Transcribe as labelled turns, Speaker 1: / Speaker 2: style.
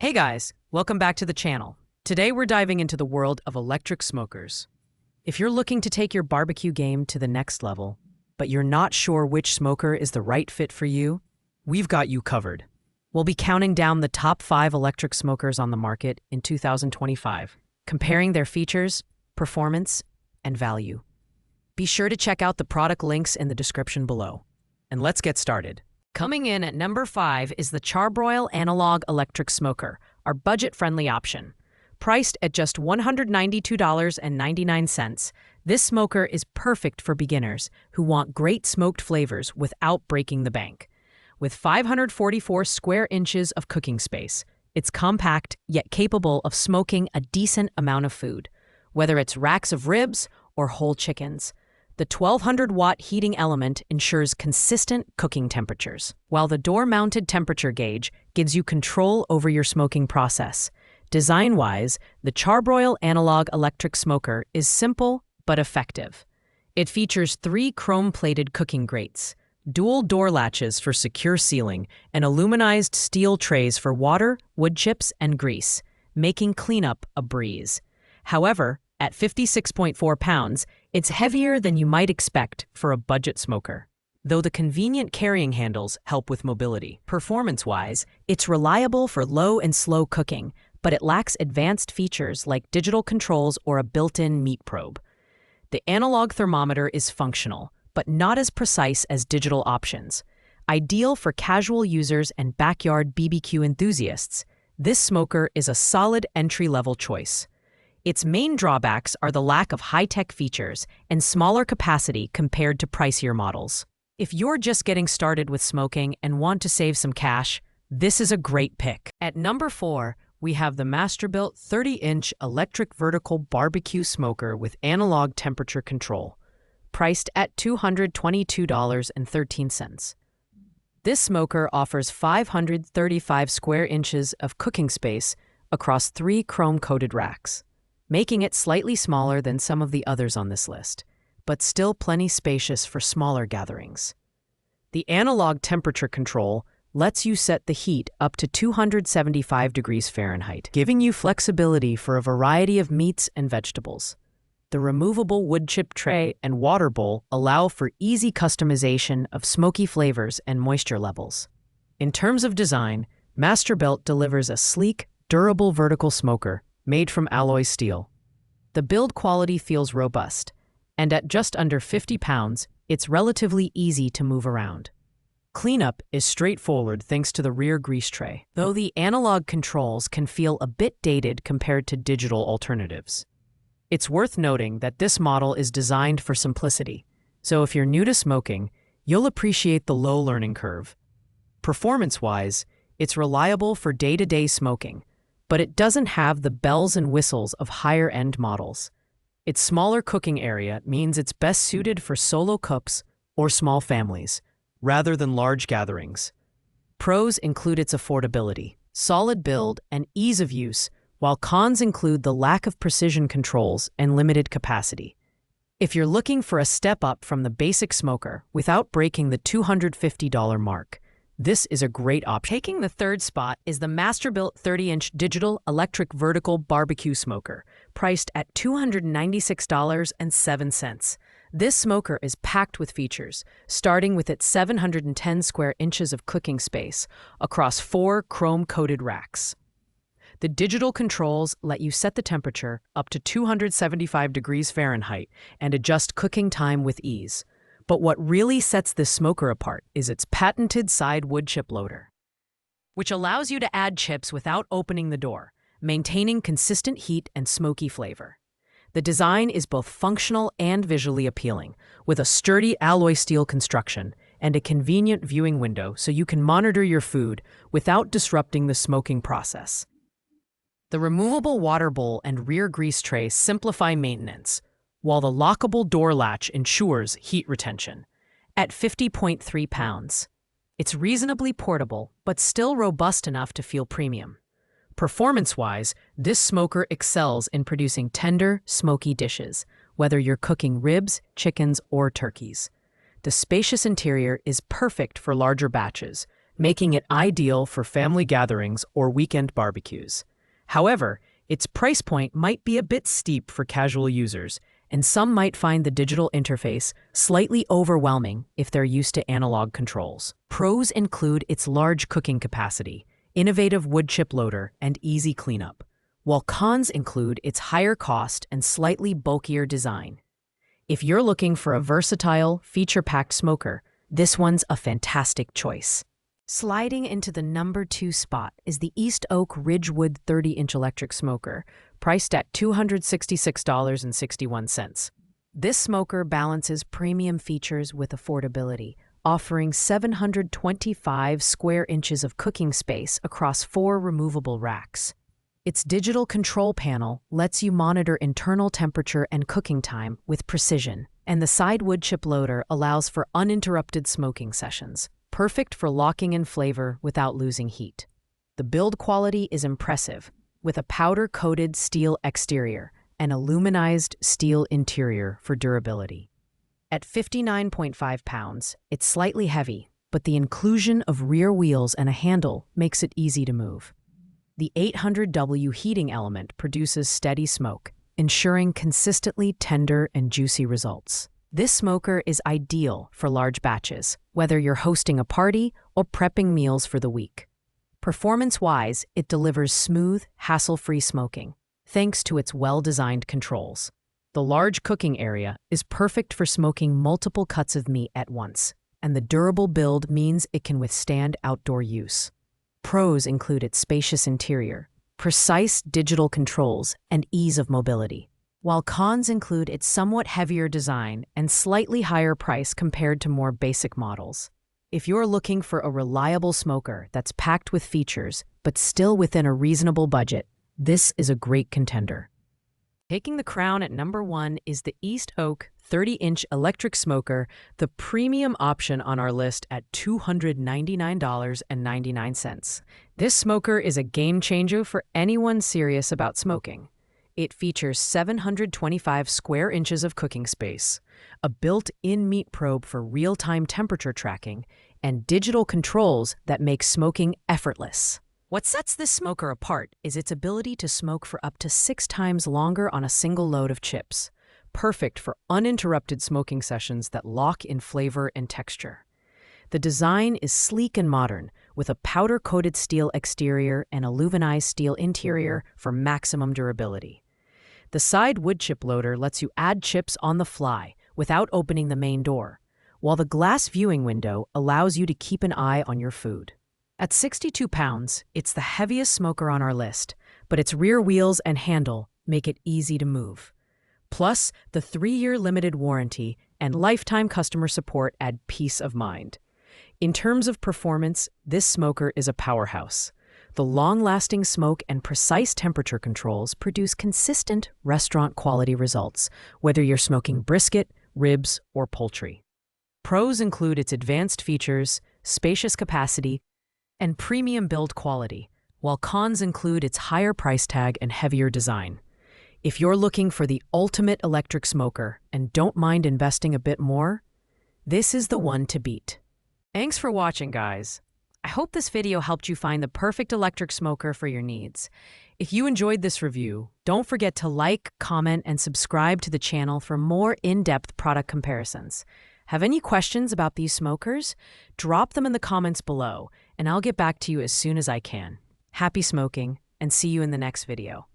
Speaker 1: Hey guys, welcome back to the channel. Today we're diving into the world of electric smokers. If you're looking to take your barbecue game to the next level, but you're not sure which smoker is the right fit for you, we've got you covered. We'll be counting down the top 5 electric smokers on the market in 2025, comparing their features, performance, and value. Be sure to check out the product links in the description below. And let's get started. Coming in at number 5 is the Char-Broil Analog Electric Smoker, our budget-friendly option. Priced at just $192.99, this smoker is perfect for beginners who want great smoked flavors without breaking the bank. With 544 square inches of cooking space, it's compact yet capable of smoking a decent amount of food, whether it's racks of ribs or whole chickens. The 1200-watt heating element ensures consistent cooking temperatures, while the door-mounted temperature gauge gives you control over your smoking process. Design-wise, the Char-Broil Analog Electric Smoker is simple but effective. It features 3 chrome-plated cooking grates, dual door latches for secure sealing, and aluminized steel trays for water, wood chips, and grease, making cleanup a breeze. However, at 56.4 pounds, it's heavier than you might expect for a budget smoker. Though the convenient carrying handles help with mobility. Performance-wise, it's reliable for low and slow cooking, but it lacks advanced features like digital controls or a built-in meat probe. The analog thermometer is functional, but not as precise as digital options. Ideal for casual users and backyard BBQ enthusiasts, this smoker is a solid entry-level choice. Its main drawbacks are the lack of high-tech features and smaller capacity compared to pricier models. If you're just getting started with smoking and want to save some cash, this is a great pick. At number 4, we have the Masterbuilt 30-inch electric vertical barbecue smoker with analog temperature control, priced at $222.13. This smoker offers 535 square inches of cooking space across 3 chrome-coated racks, making it slightly smaller than some of the others on this list, but still plenty spacious for smaller gatherings. The analog temperature control lets you set the heat up to 275 degrees Fahrenheit, giving you flexibility for a variety of meats and vegetables. The removable wood chip tray and water bowl allow for easy customization of smoky flavors and moisture levels. In terms of design, Masterbuilt delivers a sleek, durable vertical smoker made from alloy steel. The build quality feels robust, and at just under 50 pounds, it's relatively easy to move around. Cleanup is straightforward thanks to the rear grease tray, though the analog controls can feel a bit dated compared to digital alternatives. It's worth noting that this model is designed for simplicity, so if you're new to smoking, you'll appreciate the low learning curve. Performance-wise, it's reliable for day-to-day smoking, but it doesn't have the bells and whistles of higher-end models. Its smaller cooking area means it's best suited for solo cooks or small families, rather than large gatherings. Pros include its affordability, solid build, and ease of use, while cons include the lack of precision controls and limited capacity. If you're looking for a step up from the basic smoker without breaking the $250 mark, this is a great option. Taking the 3rd spot is the Masterbuilt 30-inch digital electric vertical barbecue smoker, priced at $296.07. This smoker is packed with features, starting with its 710 square inches of cooking space across 4 chrome-coated racks. The digital controls let you set the temperature up to 275 degrees Fahrenheit and adjust cooking time with ease. But what really sets this smoker apart is its patented side wood chip loader, which allows you to add chips without opening the door, maintaining consistent heat and smoky flavor. The design is both functional and visually appealing, with a sturdy alloy steel construction and a convenient viewing window so you can monitor your food without disrupting the smoking process. The removable water bowl and rear grease tray simplify maintenance, while the lockable door latch ensures heat retention. At 50.3 pounds, it's reasonably portable, but still robust enough to feel premium. Performance-wise, this smoker excels in producing tender, smoky dishes, whether you're cooking ribs, chickens, or turkeys. The spacious interior is perfect for larger batches, making it ideal for family gatherings or weekend barbecues. However, its price point might be a bit steep for casual users, and some might find the digital interface slightly overwhelming if they're used to analog controls. Pros include its large cooking capacity, innovative wood chip loader, and easy cleanup, while cons include its higher cost and slightly bulkier design. If you're looking for a versatile, feature-packed smoker, this one's a fantastic choice. Sliding into the number 2 spot is the East Oak Ridgewood 30-inch electric smoker, priced at $266.61. This smoker balances premium features with affordability, offering 725 square inches of cooking space across 4 removable racks. Its digital control panel lets you monitor internal temperature and cooking time with precision, and the side wood chip loader allows for uninterrupted smoking sessions, perfect for locking in flavor without losing heat. The build quality is impressive, with a powder-coated steel exterior and aluminized steel interior for durability. At 59.5 pounds, it's slightly heavy, but the inclusion of rear wheels and a handle makes it easy to move. The 800W heating element produces steady smoke, ensuring consistently tender and juicy results. This smoker is ideal for large batches, whether you're hosting a party or prepping meals for the week. Performance-wise, it delivers smooth, hassle-free smoking, thanks to its well-designed controls. The large cooking area is perfect for smoking multiple cuts of meat at once, and the durable build means it can withstand outdoor use. Pros include its spacious interior, precise digital controls, and ease of mobility, while cons include its somewhat heavier design and slightly higher price compared to more basic models. If you're looking for a reliable smoker that's packed with features but still within a reasonable budget, this is a great contender. Taking the crown at number 1 is the East Oak 30-inch electric smoker, the premium option on our list at $299.99. This smoker is a game changer for anyone serious about smoking. It features 725 square inches of cooking space, a built-in meat probe for real-time temperature tracking, and digital controls that make smoking effortless. What sets this smoker apart is its ability to smoke for up to 6 times longer on a single load of chips, perfect for uninterrupted smoking sessions that lock in flavor and texture. The design is sleek and modern, with a powder-coated steel exterior and aluminized steel interior for maximum durability. The side wood chip loader lets you add chips on the fly without opening the main door, while the glass viewing window allows you to keep an eye on your food. At 62 pounds, it's the heaviest smoker on our list, but its rear wheels and handle make it easy to move. Plus, the 3-year limited warranty and lifetime customer support add peace of mind. In terms of performance, this smoker is a powerhouse. The long-lasting smoke and precise temperature controls produce consistent restaurant-quality results, whether you're smoking brisket, ribs, or poultry. Pros include its advanced features, spacious capacity, and premium build quality, while cons include its higher price tag and heavier design. If you're looking for the ultimate electric smoker and don't mind investing a bit more, this is the one to beat. Thanks for watching, guys. I hope this video helped you find the perfect electric smoker for your needs. If you enjoyed this review, don't forget to like, comment, and subscribe to the channel for more in-depth product comparisons. Have any questions about these smokers? Drop them in the comments below, and I'll get back to you as soon as I can. Happy smoking, and see you in the next video.